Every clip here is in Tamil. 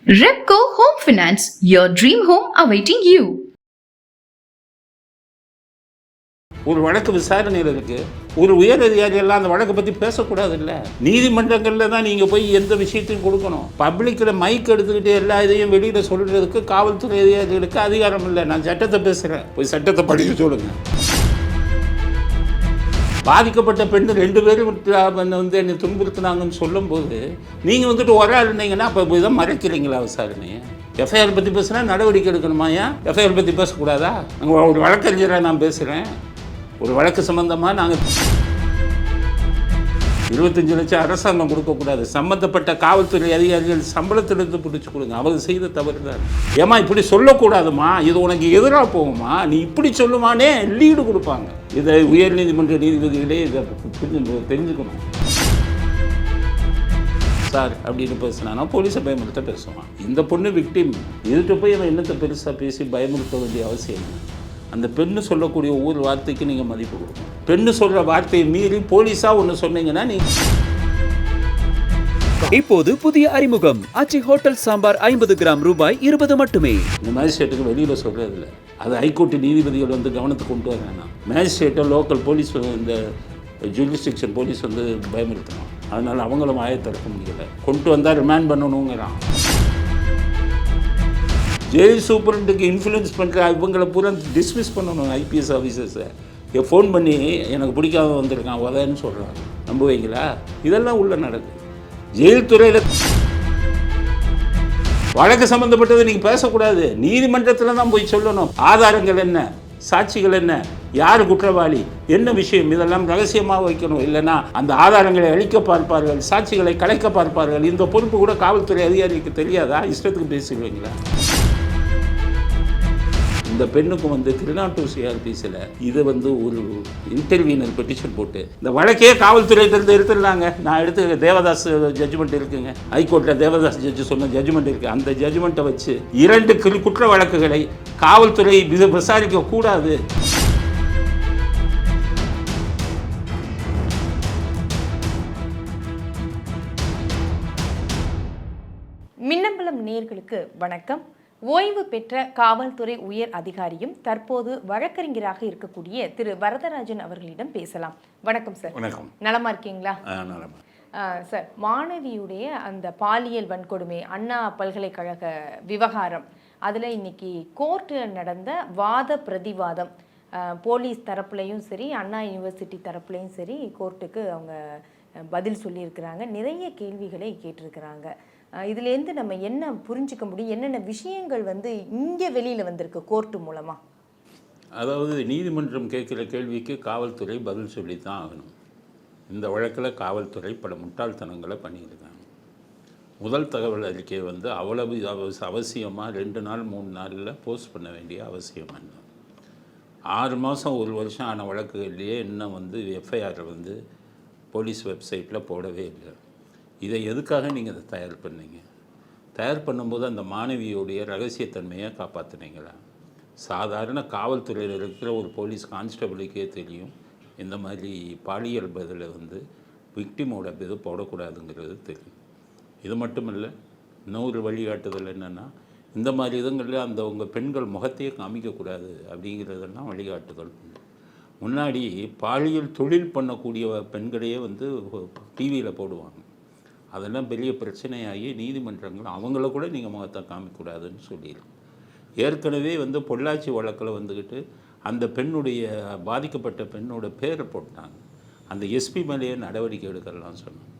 Repco Home Finance, your dream home awaiting you. ஒரு வழக்கு விசாரணையில் இருக்கு. ஒரு உயர் அதிகாரி எல்லாம் அந்த வழக்கை பற்றி பேசக்கூடாது இல்லை. நீதிமன்றங்களில் தான் நீங்கள் போய் எந்த விஷயத்தையும் கொடுக்கணும். பப்ளிக்கில் மைக் எடுத்துக்கிட்டு எல்லா இதையும் வெளியில் சொல்கிறதுக்கு காவல்துறை அதிகாரிகளுக்கு அதிகாரம் இல்லை. நான் சட்டத்தை பேசுகிறேன், போய் சட்டத்தை படிக்க சொல்லுங்கள். பாதிக்கப்பட்ட பெண் 2 பேரும் வந்து என்னை துன்புறுத்தினாங்கன்னு சொல்லும்போது நீங்கள் வந்துட்டு ஒரு ஆள் இருந்தீங்கன்னா அப்போ போய் தான் மறைக்கிறீங்களா விசாரணையை? எஃப்ஐஆர் பற்றி பேசுனா நடவடிக்கை எடுக்கணுமா? ஏன் எஃப்ஐஆர் பற்றி பேசக்கூடாதா? நாங்கள் ஒரு வழக்கறிஞராக நான் பேசுகிறேன். ஒரு வழக்கு சம்பந்தமாக நாங்கள் 25 லட்சம் அரசாங்கம் கொடுக்கக்கூடாது. சம்மந்தப்பட்ட காவல்துறை அதிகாரிகள் சம்பளத்திலிருந்து பிடிச்சி கொடுங்க. அவர் செய்த தவறு தான். ஏமா இப்படி சொல்லக்கூடாதுமா, இது உனக்கு எதிராக போகுமா, நீ இப்படி சொல்லுமானே லீடு கொடுப்பாங்க. இதை உயர்நீதிமன்ற நீதிபதிகளே இதை தெரிஞ்சுக்கணும். சார் அப்படின்னு பேசினா போலீஸை பயமுறுத்த பேசுவான். இந்த பொண்ணு விக்டிம், இதுகிட்ட போய் அவன் என்னத்தை பெருசாக பேசி பயமுறுத்த வேண்டிய அவசியம் இல்லை. அந்த பெண்ணு சொல்லக்கூடிய ஒவ்வொரு வார்த்தைக்கு நீங்கள் மதிப்பு கொடுக்கணும். பெண்ணு சொல்கிற வார்த்தையை மீறி போலீஸாக ஒன்று சொன்னீங்கன்னா இப்போது புதிய அறிமுகம் ஆச்சி ஹோட்டல் சாம்பார் 50 கிராம் ரூபாய் 20 மட்டுமே. இந்த மேஜிஸ்ட்ரேட்டுக்கு வெளியில் சொல்கிறது இல்லை. அது ஹைகோர்ட் நீதிபதிகள் வந்து கவனத்துக்கு கொண்டு வராங்க. மேஜிஸ்ட்ரேட்டை லோக்கல் போலீஸ் இந்த ஜூரிஸ்டிக்ஷன் போலீஸ் வந்து பயமுறுத்தணும். அதனால் அவங்களும் ஆயத்திறக்க முடியலை. கொண்டு வந்தால் ரிமாண்ட் பண்ணணுங்கிறான். ஜெயில் சூப்பரண்ட்டுக்கு இன்ஃப்ளூயன்ஸ் பண்ணுற இவங்களை பூரா டிஸ்மிஸ் பண்ணணும். ஐபிஎஸ் ஆஃபீஸர்ஸை ஃபோன் பண்ணி எனக்கு பிடிக்காத வந்திருக்கான் உதன்னு சொல்கிறாங்க. நம்புவீங்களா? இதெல்லாம் உள்ள நடக்குது. ஜெயில் துறையில் வழக்கு சம்மந்தப்பட்டது நீங்கள் பேசக்கூடாது. நீதிமன்றத்தில் தான் போய் சொல்லணும். ஆதாரங்கள் என்ன, சாட்சிகள் என்ன, யார் குற்றவாளி, என்ன விஷயம், இதெல்லாம் ரகசியமாக வைக்கணும். இல்லைன்னா அந்த ஆதாரங்களை அழிக்க பார்ப்பார்கள், சாட்சிகளை கலைக்க பார்ப்பார்கள். இந்த பொறுப்பு கூட காவல்துறை அதிகாரிக்கு தெரியாதா? இஷ்டத்துக்கு பேசிடுவீங்களா? இந்த பெண்ணுக்கும் வந்து திருநாட்டூர் சிஆர்பிசியில் இது வந்து ஒரு இன்டர்வியூனர் பெட்டிஷன் போட்டு இந்த வழக்கே காவல்துறையிலிருந்து எடுத்துடலாங்க. நான் எடுத்து தேவதாஸ் ஜட்ஜ்மெண்ட் இருக்குங்க, ஹைகோர்ட்டில் தேவதாஸ் ஜட்ஜு சொன்ன ஜட்ஜ்மெண்ட் இருக்குது. அந்த ஜட்ஜ்மெண்ட்டை வச்சு 2 குற்ற வழக்குகளை காவல்துறை விசாரிக்க கூடாது. மின்னம்பலம் நேயர்களுக்கு வணக்கம். ஓய்வு பெற்ற காவல்துறை உயர் அதிகாரியும் தற்போது வழக்கறிஞராக இருக்கக்கூடிய திரு வரதராஜன் அவர்களிடம் பேசலாம். வணக்கம் சார். வணக்கம். நலமா இருக்கீங்களா? நலமா. சார், மாணவியுடைய அந்த பாலியல் வன்கொடுமை, அண்ணா பல்கலைக்கழக விவகாரம், அதில் இன்னைக்கு கோர்ட்டில் நடந்த வாத பிரதிவாதம், போலீஸ் தரப்புலையும் சரி அண்ணா யூனிவர்சிட்டி தரப்புலையும் சரி கோர்ட்டுக்கு அவங்க பதில் சொல்லியிருக்கிறாங்க. நிறைய கேள்விகளை கேட்டிருக்கிறாங்க. இதுலேருந்து நம்ம என்ன புரிஞ்சிக்க முடியும்? என்னென்ன விஷயங்கள் வந்து இங்கே வெளியில் வந்திருக்கு கோர்ட்டு மூலமாக? அதாவது நீதிமன்றம் கேட்குற கேள்விக்கு காவல்துறை பதில் சொல்லித்தான் ஆகணும். இந்த வழக்கில் காவல்துறை பல முட்டாள்தனங்களை பண்ணியிருக்காங்க. முதல் தகவல் அறிக்கையை வந்து அவ்வளவு அவசியமாக 2 நாள் 3 நாளில் போஸ்ட் பண்ண வேண்டிய அவசியம் என்ன? 6 மாதம் 1 வருஷம் ஆன வழக்குகள்லேயே இன்னும் வந்து எஃப்ஐஆர் வந்து போலீஸ் வெப்சைட்டில் போடவே இல்லை. இதை எதுக்காக நீங்கள் அதை தயார் பண்ணீங்க? தயார் பண்ணும்போது அந்த மாணவியோடைய ரகசியத்தன்மையை காப்பாற்றினீங்களா? சாதாரண காவல்துறையில் இருக்கிற ஒரு போலீஸ் கான்ஸ்டபிளுக்கே தெரியும் இந்த மாதிரி பாலியல் பதில் வந்து விக்டிமோட இது போடக்கூடாதுங்கிறது தெரியும். இது மட்டும் இல்லை, இன்னொரு வழிகாட்டுதல் என்னென்னா இந்த மாதிரி இதுங்களில் அந்த உங்கள் பெண்கள் முகத்தையே காமிக்கக்கூடாது அப்படிங்கிறதெல்லாம் வழிகாட்டுதல். முன்னாடி பாலியல் தொழில் பண்ணக்கூடிய பெண்களையே வந்து டிவியில் போடுவாங்க. அதெல்லாம் பெரிய பிரச்சனையாகி நீதிமன்றங்கள் அவங்கள கூட நீங்கள் முகத்தை காமிக்கக்கூடாதுன்னு சொல்லியிருக்கு. ஏற்கனவே வந்து பொள்ளாச்சி வழக்கில் வந்துக்கிட்டு அந்த பெண்ணுடைய பாதிக்கப்பட்ட பெண்ணோட பேரை போட்டாங்க. அந்த எஸ்பி மேலேயே நடவடிக்கை எடுக்கலாம் சொன்னாங்க.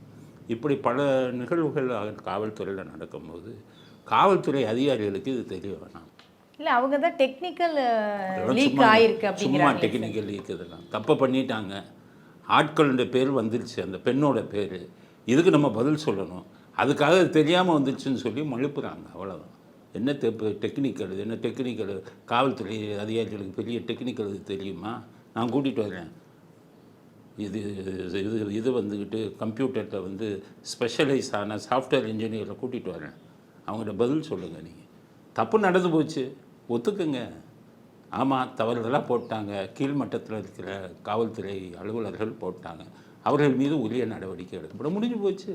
இப்படி பல நிகழ்வுகள் காவல்துறையில் நடக்கும்போது காவல்துறை அதிகாரிகளுக்கு இது தெரிய வேணாம். இல்லை, அவங்க தான் டெக்னிக்கல் லீக் ஆகிருக்கு சும்மா டெக்னிக்கல் லீக் இதெல்லாம் தப்பு பண்ணிட்டாங்க. ஆட்களுடைய பேர் வந்துருச்சு, அந்த பெண்ணோட பேர், இதுக்கு நம்ம பதில் சொல்லணும், அதுக்காக தெரியாமல் வந்துருச்சுன்னு சொல்லி மழுப்புறாங்க. அவ்வளோதான். என்ன டெக்னிக்கல் இது? என்ன டெக்னிக்கல்? காவல்துறை அதிகாரிகளுக்கு பெரிய டெக்னிக்கல் இது தெரியுமா? நான் கூட்டிகிட்டு வரேன். இது இது இது வந்துக்கிட்டு கம்ப்யூட்டரில் வந்து ஸ்பெஷலைஸ் ஆன சாஃப்ட்வேர் இன்ஜினியரை கூட்டிகிட்டு வரேன். அவங்கள்ட்ட பதில் சொல்லுங்கள். நீங்கள் தப்பு நடந்து போச்சு, ஒத்துக்குங்க. ஆமாம், தவறுதலாக போட்டாங்க, கீழ்மட்டத்தில் இருக்கிற காவல்துறை அலுவலர்கள் போட்டாங்க, அவர்கள் மீது உரிய நடவடிக்கை எடுக்கப்பட முடிஞ்சு போச்சு.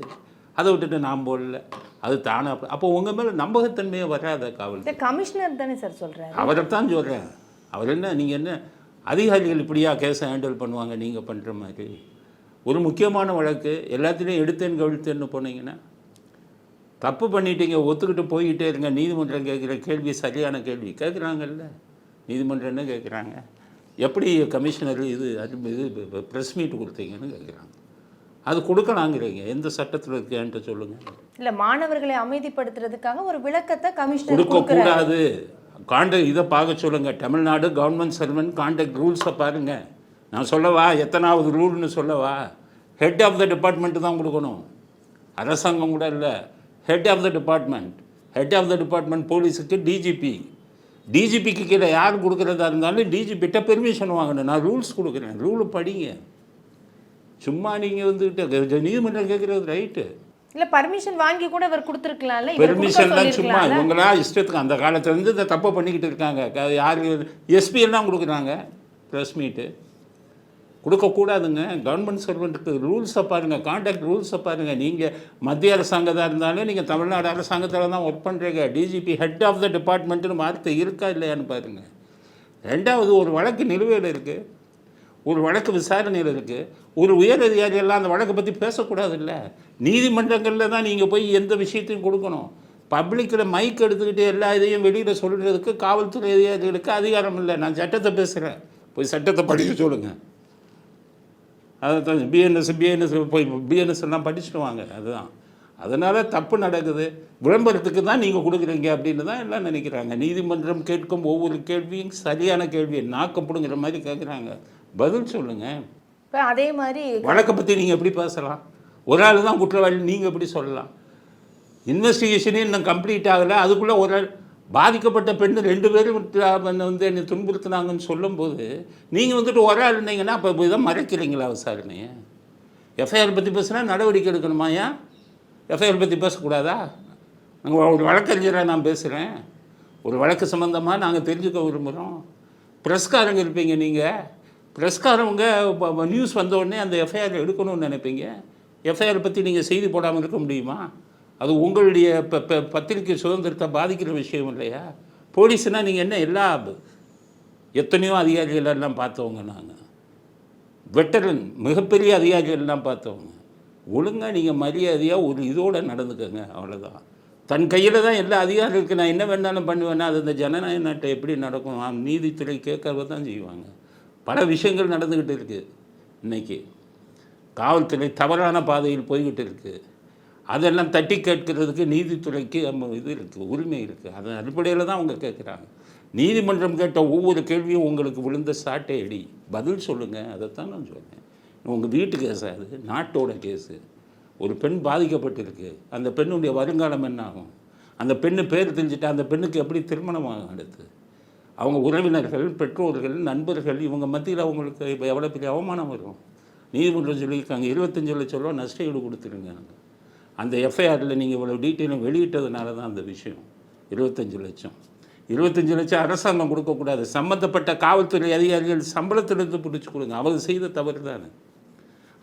அதை விட்டுட்டு நான் போடல, அது தானே. அப்போ உங்கள் மேலே நம்பகத்தன்மையே வராத காவல்துறை. கமிஷனர் தானே சார் சொல்கிறாரு. அவரைத்தான் சொல்கிறேன். அவர் என்ன, நீங்கள் என்ன அதிகாரிகள் இப்படியா கேஸை ஹேண்டில் பண்ணுவாங்க நீங்கள் பண்ணுற மாதிரி? ஒரு முக்கியமான வழக்கு எல்லாத்துலேயும் எடுத்தேன்னு கவிழ்த்தேன்னு போனீங்கன்னா தப்பு பண்ணிட்டீங்க, ஒத்துக்கிட்டு போய்கிட்டே இருங்க. நீதிமன்றம் கேட்குற கேள்வி சரியான கேள்வி கேட்குறாங்கல்ல, நீதிமன்றம் என்ன கேட்குறாங்க, எப்படி கமிஷனர் இது ப்ரெஸ் மீட் கொடுத்தீங்கன்னு கேட்குறாங்க. அது கொடுக்கலாங்கிறீங்க, எந்த சட்டத்தில் இருக்கேன்ட்டு சொல்லுங்கள். இல்லை, மாணவர்களை அமைதிப்படுத்துறதுக்காக ஒரு விளக்கத்தை கமிஷனர் கொடுக்கக்கூடாது. கான்டாக்ட் இதை பார்க்க சொல்லுங்கள். தமிழ்நாடு கவர்மெண்ட் சர்வெண்ட் கான்டாக்ட் ரூல்ஸை பாருங்கள். நான் சொல்லவா எத்தனாவது ரூல்னு சொல்லவா? ஹெட் ஆஃப் த டிபார்ட்மெண்ட்டு தான் கொடுக்கணும், அரசாங்கம் கூட இல்லை. Head of the department. Head of the department போலீஸுக்கு டிஜிபிக்கு கீழே யார் கொடுக்குறதா இருந்தாலும் டிஜிபிட்ட பெர்மிஷன் வாங்கணும். நான் ரூல்ஸ் கொடுக்குறேன், ரூலு படிங்க. சும்மா நீங்கள் வந்துட்டு நீதிமன்றம் கேட்குறது ரைட்டு இல்லை, பர்மிஷன் வாங்கி கூட இவர் கொடுத்துருக்கலாம்ல. பெர்மிஷன்லாம் சும்மா இவங்களா இஷ்டத்துக்கு அந்த காலத்துலேருந்து இந்த தப்பை பண்ணிக்கிட்டு இருக்காங்க. யார் எஸ்பி எல்லாம் கொடுக்குறாங்க ப்ரெஸ் மீட்டு. கொடுக்கக்கூடாதுங்க. கவர்மெண்ட் சர்வெண்ட்டுக்கு ரூல்ஸை பாருங்கள், கான்டாக்ட் ரூல்ஸை பாருங்கள். நீங்கள் மத்திய அரசாங்கத்தாக இருந்தாலும் நீங்கள் தமிழ்நாடு அரசாங்கத்தில் தான் ஒர்க் பண்ணுறீங்க. டிஜிபி ஹெட் ஆஃப் த டிபார்ட்மெண்ட்டுன்னு வார்த்தை இருக்கா இல்லையான்னு பாருங்கள். ரெண்டாவது, ஒரு வழக்கு நிலுவையில் இருக்குது, ஒரு வழக்கு விசாரணையில் இருக்குது. ஒரு உயர் அதிகாரியெல்லாம் அந்த வழக்கை பற்றி பேசக்கூடாது இல்லை. நீதிமன்றங்களில் தான் நீங்கள் போய் எந்த விஷயத்தையும் கொடுக்கணும். பப்ளிக்கில் மைக் எடுத்துக்கிட்டு எல்லா இதையும் வெளியில் சொல்கிறதுக்கு காவல்துறை அதிகாரிகளுக்கு அதிகாரம் இல்லை. நான் சட்டத்தை பேசுகிறேன், போய் சட்டத்தை படிக்க சொல்லுங்கள். அதை தான் பிஎன்எஸ் போய் பிஎன்எஸ் எல்லாம் படிச்சுட்டு வாங்க. அதுதான். அதனால் தப்பு நடக்குது, விளம்பரத்துக்கு தான் நீங்கள் கொடுக்குறீங்க அப்படின்னு தான் எல்லாம் நினைக்கிறாங்க. நீதிமன்றம் கேட்கும் ஒவ்வொரு கேள்வியும் சரியான கேள்வியை நாக்கப்படுங்கிற மாதிரி கேட்குறாங்க. பதில் சொல்லுங்கள். இப்போ அதே மாதிரி வழக்கை பற்றி நீங்கள் எப்படி பேசலாம்? ஒரு ஆள் தான் குற்றவாளி நீங்கள் எப்படி சொல்லலாம்? இன்வெஸ்டிகேஷனே இன்னும் கம்ப்ளீட் ஆகலை, அதுக்குள்ளே ஒரு ஆள் பாதிக்கப்பட்ட பெண்ணு 2 பேரும் வந்து என்னை துன்புறுத்தினாங்கன்னு சொல்லும்போது நீங்கள் வந்துட்டு ஒரு ஆள் இருந்தீங்கன்னா அப்போ இதை மறைக்கிறீங்களா விசாரணையை? எஃப்ஐஆர் பற்றி பேசுனா நடவடிக்கை எடுக்கணுமா? ஏன் எஃப்ஐஆர் பற்றி பேசக்கூடாதா? நாங்கள் ஒரு வழக்கறிஞராக நான் பேசுகிறேன், ஒரு வழக்கு சம்மந்தமாக நாங்கள் தெரிஞ்சுக்க விரும்புகிறோம். ப்ரெஸ்காரங்க இருப்பீங்க, நீங்கள் ப்ரெஸ்காரவங்க நியூஸ் வந்தோடனே அந்த எஃப்ஐஆர் எடுக்கணும்னு நினைப்பீங்க. எஃப்ஐஆர் பற்றி நீங்கள் செய்தி போடாமல் இருக்க முடியுமா? அது உங்களுடைய பத்திரிகை சுதந்திரத்தை பாதிக்கிற விஷயம் இல்லையா? போலீஸ்னால் நீங்கள் என்ன எத்தனையோ அதிகாரிகள் எல்லாம் பார்த்தவங்க, நாங்கள் வெட்டரன் மிகப்பெரிய அதிகாரிகள்லாம் பார்த்தவங்க. ஒழுங்காக நீங்கள் மரியாதையாக ஒரு இதோடு நடந்துக்கங்க, அவ்வளோதான். தன் கையில் தான் எல்லா அதிகாரிகளுக்கு நான் என்ன வேணாலும் பண்ணுவேன்னா அது இந்த ஜனநாயக நாட்டை எப்படி நடக்கும்? நீதித்துறை கேட்கறது தான் செய்வாங்க. பல விஷயங்கள் நடந்துக்கிட்டு இருக்குது. இன்றைக்கி காவல்துறை தவறான பாதையில் போய்கிட்டு இருக்குது. அதெல்லாம் தட்டி கேட்கறதுக்கு நீதித்துறைக்கு இது இருக்குது, உரிமை இருக்குது. அதன் அடிப்படையில் தான் அவங்க கேட்குறாங்க. நீதிமன்றம் கேட்ட ஒவ்வொரு கேள்வியும் உங்களுக்கு விழுந்த சாட்டை அடி, பதில் சொல்லுங்கள். அதைத்தான் நான் சொல்கிறேன். உங்கள் வீட்டு கேஸ், அது நாட்டோட கேஸு. ஒரு பெண் பாதிக்கப்பட்டிருக்கு, அந்த பெண்ணுடைய வருங்காலம் என்ன ஆகும்? அந்த பெண்ணு பேர் தெரிஞ்சுட்டா அந்த பெண்ணுக்கு எப்படி திருமணமாகும்? அடுத்து அவங்க உறவினர்கள், பெற்றோர்கள், நண்பர்கள் இவங்க மத்தியில் அவங்களுக்கு இப்போ எவ்வளோ பெரிய அவமானம் வரும்? நீதிமன்றம் சொல்லியிருக்காங்க 25 லட்சம் ரூபா நஷ்ட ஈடு கொடுத்துருங்க. அந்த எஃப்ஐஆரில் நீங்கள் இவ்வளோ டீட்டெயிலும் வெளியிட்டதுனால தான் அந்த விஷயம். 25 லட்சம் அரசாங்கம் கொடுக்கக்கூடாது. சம்மந்தப்பட்ட காவல்துறை அதிகாரிகள் சம்பளத்திலிருந்து பிடிச்சி கொடுங்க. அவங்க செய்த தவறு தானே.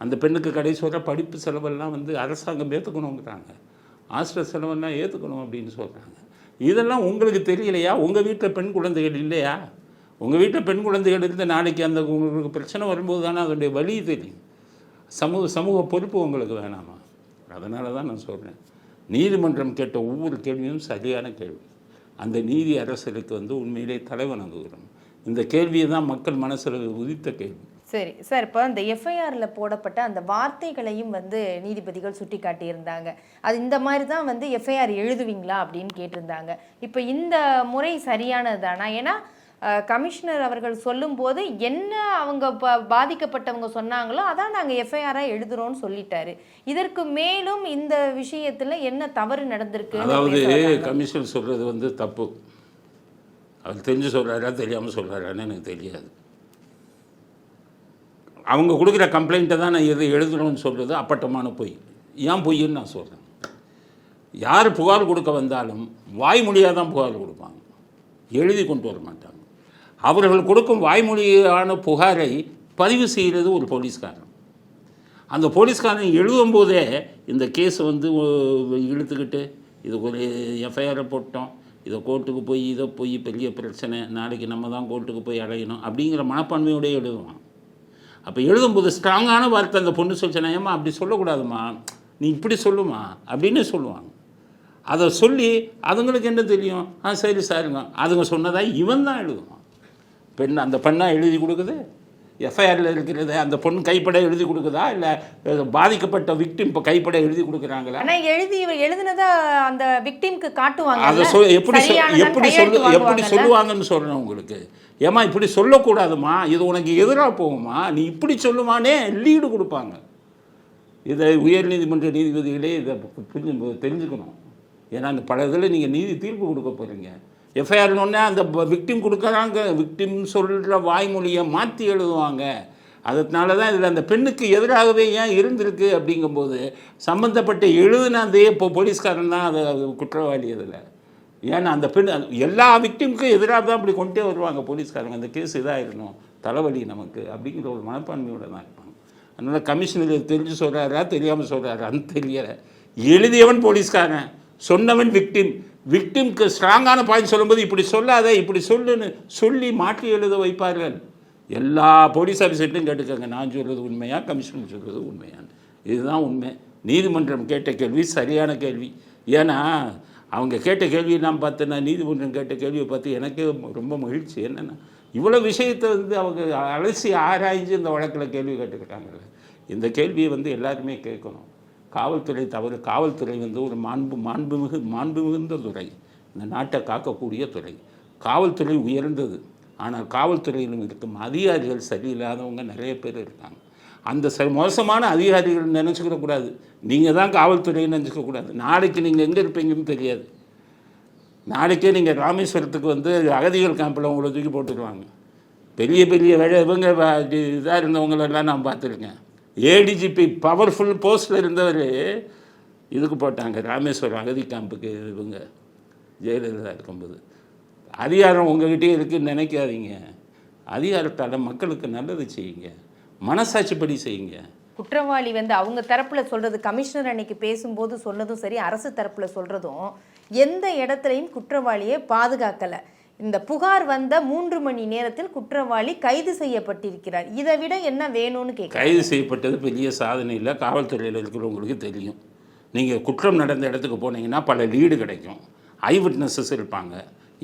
அந்த பெண்ணுக்கு கடைசி வர படிப்பு செலவெல்லாம் வந்து அரசாங்கம் ஏற்றுக்கணுங்கிறாங்க, ஹாஸ்டல் செலவெல்லாம் ஏற்றுக்கணும் அப்படின்னு சொல்கிறாங்க. இதெல்லாம் உங்களுக்கு தெரியலையா? உங்கள் வீட்டில் பெண் குழந்தைகள் இல்லையா? உங்கள் வீட்டில் பெண் குழந்தைகள் இருந்து நாளைக்கு அந்த உங்களுக்கு பிரச்சனை வரும்போது தானே அதனுடைய வலி தெரியும். சமூக பொறுப்பு உங்களுக்கு வேணாமா? அதனால தான் நான் சொல்கிறேன், நீதிமன்றம் கேட்ட ஒவ்வொரு கேள்வியும் சரியான கேள்வி. அந்த நீதி அரசருக்கு வந்து உண்மையிலே தலைவணங்குகிறோம். இந்த கேள்வியை தான் மக்கள் மனசில் உதித்த கேள்வி. சரி சார், இப்போ அந்த எஃப்ஐஆரில் போடப்பட்ட அந்த வார்த்தைகளையும் வந்து நீதிபதிகள் சுட்டி காட்டியிருந்தாங்க. அது இந்த மாதிரி தான் வந்து எஃப்ஐஆர் எழுதுவீங்களா அப்படின்னு கேட்டிருந்தாங்க. இப்போ இந்த முறை சரியானது தானா? ஏன்னா கமிஷனர் அவர்கள் சொல்லும்போது என்ன அவங்க பாதிக்கப்பட்டவங்க சொன்னாங்களோ அதான் நாங்கள் எஃப்ஐஆராக எழுதுகிறோன்னு சொல்லிட்டாரு. இதற்கு மேலும் இந்த விஷயத்தில் என்ன தவறு நடந்திருக்கு? அதாவது கமிஷனர் சொல்கிறது வந்து தப்பு. அவர் தெரிஞ்சு சொல்கிறாரா தெரியாமல் சொல்கிறாரான்னு எனக்கு தெரியாது. அவங்க கொடுக்குற கம்ப்ளைண்ட்டை தான் நான் எது எழுதணும்னு சொல்கிறது அப்பட்டமான பொய். ஏன் பொய்ன்னு நான் சொல்கிறேன். யார் புகார் கொடுக்க வந்தாலும் வாய்மொழியாக தான் புகார் கொடுப்பாங்க, எழுதி கொண்டு வர மாட்டாங்க. அவர்கள் கொடுக்கும் வாய்மொழியான புகாரை பதிவு செய்கிறது ஒரு போலீஸ்காரன். அந்த போலீஸ்காரன் எழுதும்போதே இந்த கேஸை வந்து இழுத்துக்கிட்டு இது ஒரு எஃப்ஐஆரை போட்டோம், இதை கோர்ட்டுக்கு போய் இதை போய் பெரிய பிரச்சனை, நாளைக்கு நம்ம தான் கோர்ட்டுக்கு போய் அடையணும் அப்படிங்கிற மனப்பான்மையோடய எழுதுவான். அப்போ எழுதும்போது ஸ்ட்ராங்கான வார்த்தை அந்த பொண்ணு சொல்லிச்சேன்னா, ஏம்மா அப்படி சொல்லக்கூடாதுமா, நீ இப்படி சொல்லுமா அப்படின்னு சொல்லுவாங்க. அதை சொல்லி அதுங்களுக்கு என்ன தெரியும், சரி சாருங்க அதுங்க சொன்னதா இவன் தான் எழுதுவான். அந்த பெண்ணாக எழுதி கொடுக்குது, எஃப்ஐஆரில் இருக்கிறது அந்த பொண்ணு கைப்பட எழுதி கொடுக்குதா, இல்லை பாதிக்கப்பட்ட விக்டிம் இப்போ கைப்பட எழுதி கொடுக்குறாங்களா? ஆனால் எழுதினதா அந்த விக்டிம்க்கு காட்டுவாங்க. அதை எப்படி சொல்லுவாங்கன்னு சொல்கிறேன் உங்களுக்கு. ஏமா இப்படி சொல்லக்கூடாதுமா, இது உனக்கு எதிராக போகுமா, நீ இப்படி சொல்லுமானே லீடு கொடுப்பாங்க. இதை உயர்நீதிமன்ற நீதிபதிகளே இதை தெரிஞ்சுக்கணும். ஏன்னா அந்த பல இதில் நீங்கள் நீதி தீர்ப்பு கொடுக்க போகிறீங்க. எஃப்ஐஆர்னோடனே அந்த விக்டிம் கொடுக்குறாங்க, விக்டிம் சொல்கிற வாய்மொழியை மாற்றி எழுதுவாங்க. அதனால தான் இதில் அந்த பெண்ணுக்கு எதிராகவே ஏன் இருந்திருக்கு அப்படிங்கும்போது சம்மந்தப்பட்ட எழுதுன அதே இப்போ போலீஸ்காரன் தான் அதை குற்றவாளி. அதில் ஏன்னா அந்த பெண் எல்லா விக்டிமுக்கும் எதிராக தான் அப்படி கொண்டே வருவாங்க போலீஸ்காரங்க. அந்த கேஸ் இதாகிடணும், தலைவலி நமக்கு அப்படிங்கிற ஒரு மனப்பான்மையோடு தான் இருப்பாங்க. அதனால் கமிஷனர் தெரிஞ்சு சொல்கிறாரா தெரியாமல் சொல்கிறாரான்னு தெரியலை. எழுதியவன் போலீஸ்காரன், சொன்னவன் விக்டிம்க்கு ஸ்ட்ராங்கான பாயிண்ட் சொல்லும்போது இப்படி சொல்லாத இப்படி சொல்லுன்னு சொல்லி மாற்றி எழுத வைப்பார்கள். எல்லா போலீஸ் ஆஃபீஸர்ட்டும் கேட்டுக்கோங்க, நான் சொல்கிறது உண்மையா கமிஷனர் சொல்கிறது உண்மையான்னு. இதுதான் உண்மை. நீதிமன்றம் கேட்ட கேள்வி சரியான கேள்வி. ஏன்னா அவங்க கேட்ட கேள்வியெல்லாம் பார்த்தேன்னா, நீதிமன்றம் கேட்ட கேள்வியை பார்த்து எனக்கே ரொம்ப மகிழ்ச்சி. என்னென்னா இவ்வளோ விஷயத்தை வந்து அவங்க அலசி ஆராய்ஞ்சு இந்த வழக்கில் கேள்வி கேட்டுக்கிட்டாங்கல்ல. இந்த கேள்வியை வந்து எல்லாருமே கேட்கணும். காவல்துறை தவறு. காவல்துறை வந்து ஒரு மாண்பு மிகுந்த துறை, இந்த நாட்டை காக்கக்கூடிய துறை. காவல்துறை உயர்ந்தது. ஆனால் காவல்துறையிலும் இருக்கும் அதிகாரிகள் சரியில்லாதவங்க நிறைய பேர் இருக்காங்க. அந்த மோசமான அதிகாரிகள் நினச்சிக்கிடக்கூடாது. நீங்கள் தான் காவல்துறைன்னு நினச்சிக்கக்கூடாது. நாளைக்கு நீங்கள் எங்கே இருப்பீங்கன்னு தெரியாது. நாளைக்கே நீங்கள் ராமேஸ்வரத்துக்கு வந்து அகதிகள் கேம்பில் உங்களை தூக்கி போட்டுருவாங்க. பெரிய பெரிய வேலை இவங்க இதாக இருந்தவங்களெல்லாம் நான் பார்த்துருக்கேன். ஏடிஜிபி பவர்ஃபுல் போஸ்ட்டில் இருந்தவர் இதுக்கு போட்டாங்க, ராமேஸ்வரம் அகதி கேம்புக்கு. இவங்க ஜெயலலிதா இருக்கும்போது. அதிகாரம் உங்கள்கிட்டே இருக்குதுன்னு நினைக்காதீங்க. அதிகாரத்தால் மக்களுக்கு நல்லது செய்யுங்க, மனசாட்சிப்படி செய்யுங்க. குற்றவாளி வந்து அவங்க தரப்பில் சொல்கிறது, கமிஷனர் அன்னைக்கு பேசும்போது சொன்னதும் சரி, அரசு தரப்பில் சொல்கிறதும் எந்த இடத்துலையும் குற்றவாளியை பாதுகாக்கலை. இந்த புகார் வந்த 3 மணி நேரத்தில் குற்றவாளி கைது செய்யப்பட்டிருக்கிறார். இதை விட என்ன வேணும்னு கேட்க. கைது செய்யப்பட்டது பெரிய சாதனை இல்லை. காவல்துறையில் இருக்கிறவங்களுக்கு தெரியும். நீங்கள் குற்றம் நடந்த இடத்துக்கு போனீங்கன்னா பல லீடு கிடைக்கும். ஐ விட்னஸஸ் இருப்பாங்க.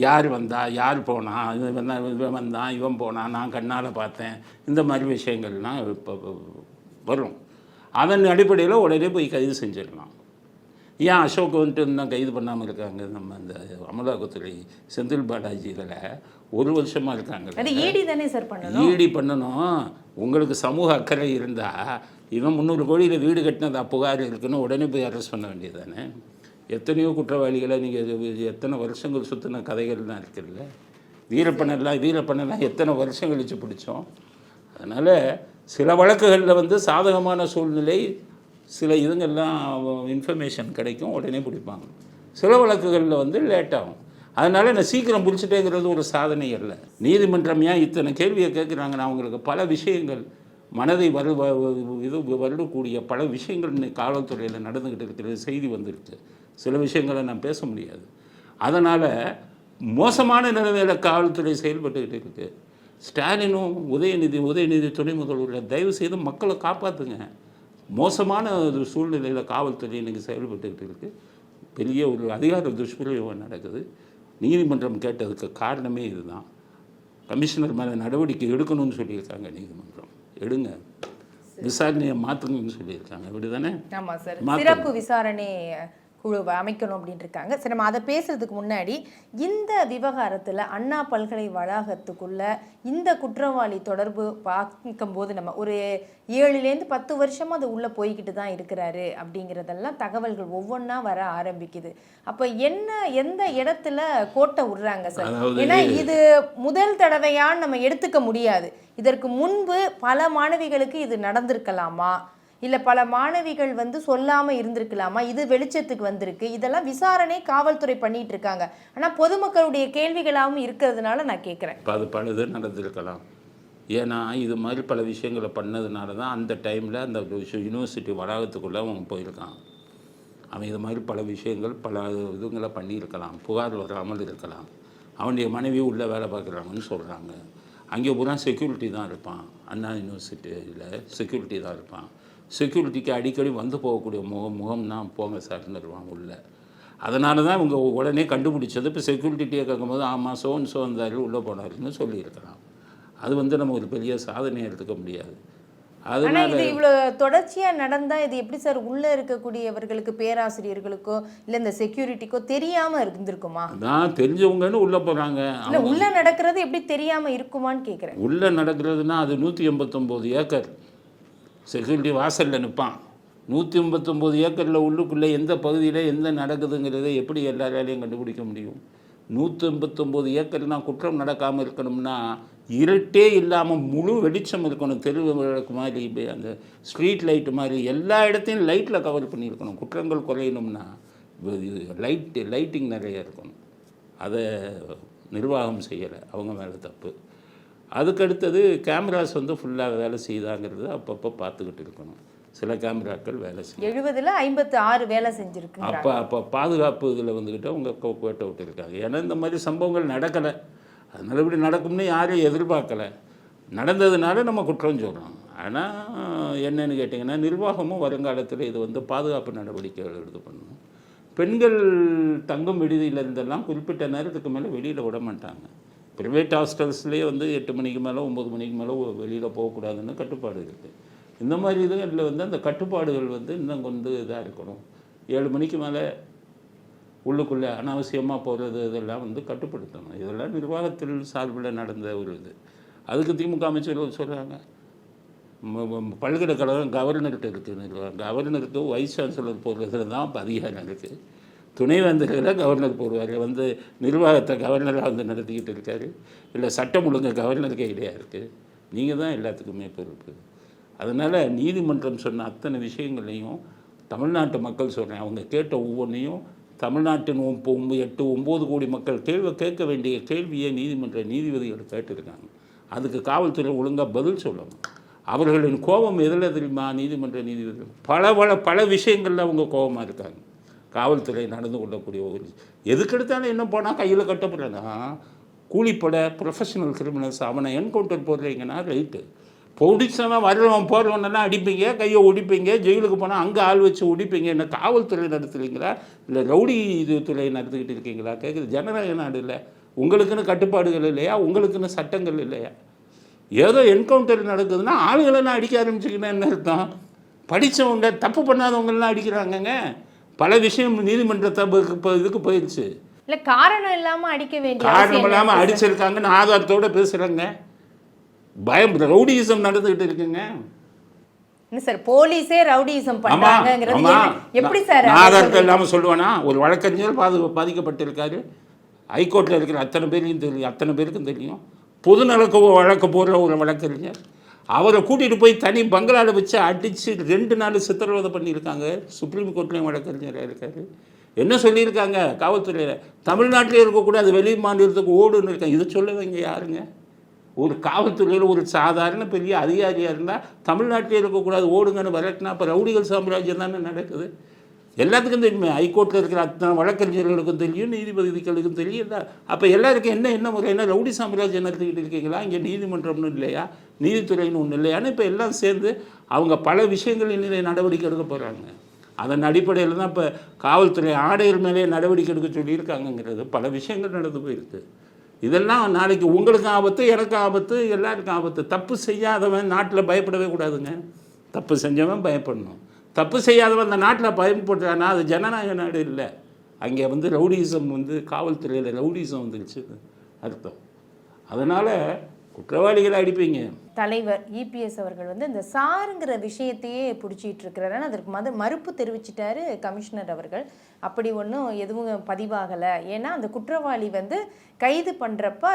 யார் வந்தா, யார் போனா, இவன் வந்தான், இவன் போனான், நான் கண்ணால் பார்த்தேன், இந்த மாதிரி விஷயங்கள்லாம் இப்போ வரும். அதன் அடிப்படையில் உடனே போய் கைது செஞ்சிடலாம். ஏன் அசோக் வந்துட்டு இன்னும் கைது பண்ணாமல் இருக்காங்க? நம்ம அந்த அமலாக்கத்துறை செந்தில் பாலாஜி இதில் 1 வருஷமாக இருக்காங்க. ஈடி தானே சார் பண்ணணும். ஈடி பண்ணணும். உங்களுக்கு சமூக அக்கறை இருந்தால் இவன் 300 கோடியில் வீடு கட்டினதா புகார் இருக்குன்னு உடனே போய் அரெஸ்ட் பண்ண வேண்டியது தானே. எத்தனையோ குற்றவாளிகளை நீங்கள் எத்தனை வருஷங்கள் சுற்றின கதைகள்லாம் இருக்குல்ல. வீரப்பனெல்லாம் எத்தனை வருஷம் கழித்து பிடிச்சோம். அதனால் சில வழக்குகளில் வந்து சாதகமான சூழ்நிலை, சில இதுங்கெல்லாம் இன்ஃபர்மேஷன் கிடைக்கும், உடனே பிடிப்பாங்க. சில வழக்குகளில் வந்து லேட் ஆகும். அதனால் நான் சீக்கிரம் பிடிச்சிட்டேங்கிறது ஒரு சாதனை அல்ல. நீதிமன்றம் ஏன் இத்தனை கேள்வியை கேட்குறாங்கன்னா, அவங்களுக்கு பல விஷயங்கள் மனதை வருடக்கூடிய பல விஷயங்கள் இன்னைக்கு காவல்துறையில் நடந்துக்கிட்டு இருக்கிற செய்தி வந்துருக்கு. சில விஷயங்களை நான் பேச முடியாது. அதனால் மோசமான நிலைமையில் காவல்துறை செயல்பட்டுக்கிட்டு இருக்குது. ஸ்டாலினும் உதயநிதி துணை முதல்வர் தயவு செய்து மக்களை காப்பாற்றுங்க. மோசமான ஒரு சூழ்நிலையில் காவல்துறை இன்றைக்கி செயல்பட்டுக்கிட்டு இருக்குது. பெரிய ஒரு அதிகார துஷ்பிரயோகம் நடக்குது. நீதிமன்றம் கேட்டதுக்கு காரணமே இதுதான். கமிஷனர் மேலே நடவடிக்கை எடுக்கணும்னு சொல்லியிருக்காங்க. நீதிமன்றம் எடுங்க, விசாரணையை மாற்றுங்கன்னு சொல்லியிருக்காங்க. அப்படி தானே? ஆமாம் சார், சிறப்பு விசாரணை குழுவை அமைக்கணும் அப்படின்ட்டு இருக்காங்க. சரி, நம்ம அதை பேசுறதுக்கு முன்னாடி இந்த விவகாரத்தில் அண்ணா பல்கலை வளாகத்துக்குள்ள இந்த குற்றவாளி தொடர்பு பார்க்கும்போது நம்ம ஒரு 7லேருந்து 10 வருஷமாக அது உள்ளே போய்கிட்டு தான் இருக்கிறாரு அப்படிங்கிறதெல்லாம் தகவல்கள் ஒவ்வொன்றா வர ஆரம்பிக்குது. அப்போ எந்த இடத்துல கோட்டை விடுறாங்க சார்? ஏன்னா இது முதல் தடவையான்னு நம்ம எடுத்துக்க முடியாது. இதற்கு முன்பு பல மாணவிகளுக்கு இது நடந்திருக்கலாமா, இல்லை பல மாணவிகள் வந்து சொல்லாமல் இருந்திருக்கலாமா, இது வெளிச்சத்துக்கு வந்திருக்கு. இதெல்லாம் விசாரணை காவல்துறை பண்ணிட்டு இருக்காங்க. ஆனால் பொதுமக்களுடைய கேள்விகளாகவும் இருக்கிறதுனால நான் கேட்குறேன். அது பலது நடந்திருக்கலாம். ஏன்னா இது மாதிரி பல விஷயங்களை பண்ணதுனால தான் அந்த டைமில் அந்த யூனிவர்சிட்டி வளாகத்துக்குள்ளே அவன் போயிருக்கான். அவன் இது மாதிரி பல விஷயங்கள் பல இதுங்களை பண்ணியிருக்கலாம், புகார் வராமல் இருக்கலாம். அவனுடைய மனைவி உள்ளே வேலை பார்க்குறாங்கன்னு சொல்கிறாங்க. அங்கே பூரா செக்யூரிட்டி தான் இருப்பான். அண்ணா யூனிவர்சிட்டியில் செக்யூரிட்டி தான் இருப்பான். செக்யூரிட்டிக்கு அடிக்கடி வந்து போகக்கூடிய முகம் தான் போங்க சார்னு இருவான் உள்ளே. அதனால தான் இவங்க உடனே கண்டுபிடிச்சது. இப்போ செக்யூரிட்டியை கேட்கும்போது ஆமாம் சோன் வந்தார் உள்ளே போனாருன்னு சொல்லியிருக்கலாம். அது நம்ம ஒரு பெரிய சாதனையை எடுத்துக்க முடியாது. ஆனால் இது இவ்வளோ தொடர்ச்சியாக நடந்தால் இது எப்படி சார் உள்ளே இருக்கக்கூடியவர்களுக்கு, பேராசிரியர்களுக்கோ இல்லை இந்த செக்யூரிட்டிக்கோ தெரியாமல் இருந்திருக்குமா? நான் தெரிஞ்சவங்கன்னு உள்ளே போகிறாங்க. இல்லை உள்ளே நடக்கிறது எப்படி தெரியாமல் இருக்குமான்னு கேட்குறேன். உள்ளே நடக்கிறதுனா அது 189 ஏக்கர் செக்யூரிட்டி வாசலில் நிற்பான். 189 ஏக்கரில் உள்ளுக்குள்ளே எந்த பகுதியில் எந்த நடக்குதுங்கிறத எப்படி எல்லாராலையும் கண்டுபிடிக்க முடியும்? 189 ஏக்கர்னா குற்றம் நடக்காமல் இருக்கணும்னா இருட்டே இல்லாமல் முழு வெளிச்சம் இருக்கணும். தெரு விளக்கு மாதிரி, அந்த ஸ்ட்ரீட் லைட்டு மாதிரி எல்லா இடத்தையும் லைட்டில் கவர் பண்ணியிருக்கணும். குற்றங்கள் குறையணும்னா லைட்டிங் நிறைய இருக்கணும். அதை நிர்வாகம் செய்யலை, அவங்க மேலே தப்பு. அதுக்கடுத்தது கேமராஸ் ஃபுல்லாக வேலை செய்தாங்கிறது அப்பப்போ பார்த்துக்கிட்டு இருக்கணும். சில கேமராக்கள் வேலை செய்யும். 70ல் 56 வேலை செஞ்சுருக்கு. அப்போ பாதுகாப்பு இதில் அவங்க கோட்டை விட்டுருக்காங்க. ஏன்னா இந்த மாதிரி சம்பவங்கள் நடக்கலை, அதனால் இப்படி நடக்கும்னு யாரையும் எதிர்பார்க்கலை. நடந்ததுனால நம்ம குற்றம் சொல்கிறோம். ஆனால் என்னென்னு கேட்டிங்கன்னா, நிர்வாகமும் வருங்காலத்தில் இது பாதுகாப்பு நடவடிக்கைகள் எடுத்து பண்ணணும். பெண்கள் தங்கும் விடுதியில் இருந்தெல்லாம் குறிப்பிட்ட நேரத்துக்கு மேலே வெளியில் விட மாட்டாங்க. ப்ரைவேட் ஹாஸ்டல்ஸ்லேயே 8 மணிக்கு மேலே 9 மணிக்கு மேலே வெளியில் போகக்கூடாதுன்னு கட்டுப்பாடு இருக்குது. இந்த மாதிரி இதுகளில் அந்த கட்டுப்பாடுகள் இன்னும் இதாக இருக்கணும். 7 மணிக்கு மேலே உள்ளுக்குள்ளே அனாவசியமாக போகிறது இதெல்லாம் கட்டுப்படுத்தணும். இதெல்லாம் நிர்வாகத்தில் சார்பில் நடந்த ஒரு இது. அதுக்கு திமுக அமைச்சர்கள் சொல்கிறாங்க, பல்கலைக்கழகம் கவர்னர்கிட்ட இருக்குது நிர்வாகம். கவர்னருக்கு வைஸ் சான்சலர் போடுறதுல தான் இப்போ அதிகாரம் இருக்குது. துணைவேந்தர்களை கவர்னர் போடுவார். நிர்வாகத்தை கவர்னராக நடத்திக்கிட்டு இருக்காரு. இல்லை சட்டம் ஒழுங்கு கவர்னர் கையிலையாக இருக்குது. நீங்கள் தான் எல்லாத்துக்குமே பொறுப்பு. அதனால் நீதிமன்றம் சொன்ன அத்தனை விஷயங்களையும் தமிழ்நாட்டு மக்கள் சொல்கிறேன், அவங்க கேட்ட ஒவ்வொன்றையும் தமிழ்நாட்டின் 8-9 கோடி மக்கள் கேட்க வேண்டிய கேள்வியை நீதிமன்ற நீதிபதிகள் கேட்டிருக்காங்க. அதுக்கு காவல்துறை ஒழுங்காக பதில் சொல்லணும். அவர்களின் கோபம் எதில் தெரியுமா? நீதிமன்ற நீதிபதிகள் பல விஷயங்களில் அவங்க கோபமாக இருக்காங்க. காவல்துறை நடந்து கொள்ளக்கூடிய ஒரு எதுக்கெடுத்தாலும் என்ன போனால் கையில் கட்டப்படுறேன்னா கூலிப்பட ப்ரொஃபஷனல் கிரிமினல்ஸ் அவனை என்கவுண்டர் போடுறீங்கன்னா ரைட்டு. பொடிச்சவன் வர்றவன் போடுறவனெல்லாம் அடிப்பீங்க, கையை ஒடிப்பீங்க, ஜெயிலுக்கு போனால் அங்கே ஆள் வச்சு ஒடிப்பீங்க. என்ன காவல்துறை நடத்துகிறீங்களா இல்லை ரவுடி துறை நடத்திக்கிட்டு இருக்கீங்களா? கேட்குது. ஜனநாயக நாடு இல்லை, உங்களுக்குன்னு கட்டுப்பாடுகள் இல்லையா? உங்களுக்குன்னு சட்டங்கள் இல்லையா? ஏதோ என்கவுண்டர் நடக்குதுன்னா ஆளுகளெல்லாம் அடிக்க ஆரம்பிச்சிங்கன்னா என்ன அர்த்தம்? படித்தவங்க தப்பு பண்ணாதவங்கெல்லாம் அடிக்கிறாங்கங்க. பல விஷயம் நீதிமன்றத்தை இதுக்கு போயிடுச்சு. இல்லை காரணம் இல்லாமல் அடிக்க வேண்டிய காரணம் இல்லாமல் அடிச்சிருக்காங்கன்னு ஆதாரத்தோடு பேசுகிறாங்க. பயம் ரவுடிசம் நடந்துகிட்டு இருக்குங்க. என்ன சார் போலீஸே ரவுடிசம் பண்றாங்கங்கிறது எப்படி சார்? ஆதாரத்தை இல்லாமல் சொல்லுவேனா? ஒரு வழக்கறிஞர் பாதிக்கப்பட்டிருக்காரு. ஹைகோர்ட்டில் இருக்கிற அத்தனை பேரையும் தெரியும், அத்தனை பேருக்கும் தெரியும். பொதுநலக்கு வழக்கு போடுற ஒரு வழக்கறிஞர், அவரை கூட்டிகிட்டு போய் தனி பங்களாவில் வச்சு அடித்து 2 நாள் சித்திரவதை பண்ணியிருக்காங்க. சுப்ரீம் கோர்ட்லேயும் வழக்கறிஞராக இருக்கார். என்ன சொல்லியிருக்காங்க காவல்துறையில்? தமிழ்நாட்டிலே இருக்கக்கூடாது, வெளி மாநிலத்துக்கு ஓடுன்னு இருக்காங்க. இதை சொல்லவங்க யாருங்க? ஒரு காவல்துறையில் ஒரு சாதாரண பெரிய அதிகாரியாக இருந்தால் தமிழ்நாட்டிலே இருக்கக்கூடாது ஓடுங்கன்னு வரட்டினா அப்போ ரவுடிகள் சாம்ராஜ்யம் தானே நடக்குது. எல்லாத்துக்கும் தெரியுமே. ஹைகோர்ட்டில் இருக்கிற அத்தனை வழக்கறிஞர்களுக்கும் தெரியும், நீதிபதிகளுக்கும் தெரியும். அப்போ எல்லாருக்கும் என்ன முறை? என்ன ரவுடி சாம்ராஜ்யம் நடத்திக்கிட்டு இருக்கீங்களா? இங்கே நீதிமன்றம்னு இல்லையா, நீதித்துறைன்னு ஒன்று இல்லையான்னு இப்போ எல்லாம் சேர்ந்து அவங்க பல விஷயங்களின் நடவடிக்கை எடுக்க போகிறாங்க. அதன் அடிப்படையில் தான் இப்போ காவல்துறை ஆணையர் மேலே நடவடிக்கை எடுக்க சொல்லியிருக்காங்கங்கிறது. பல விஷயங்கள் நடந்து போயிருக்கு. இதெல்லாம் நாளைக்கு உங்களுக்கும் ஆபத்து, எனக்கும் ஆபத்து, எல்லாருக்கும் ஆபத்து. தப்பு செய்யாதவன் நாட்டில் பயப்படவே கூடாதுங்க. தப்பு செஞ்சவன் பயப்படணும். தப்பு செய்யாதவன் அந்த நாட்டில் பயப்படுறான்னா அது ஜனநாயக நாடு இல்லை. அங்கே ரவுடிசம் காவல்துறையில் ரவுடிசம் வந்துருச்சு அர்த்தம். அதனால் குற்றவாளிகளை அடிப்பீங்க. தலைவர் இபிஎஸ் அவர்கள் இந்த சாருங்கிற விஷயத்தையே பிடிச்சிட்டு இருக்கிறாரு. அதற்கு மறுப்பு தெரிவிச்சிட்டாரு கமிஷனர் அவர்கள். அப்படி ஒன்றும் எதுவும் பதிவாகலை. ஏன்னா அந்த குற்றவாளி கைது பண்ணுறப்ப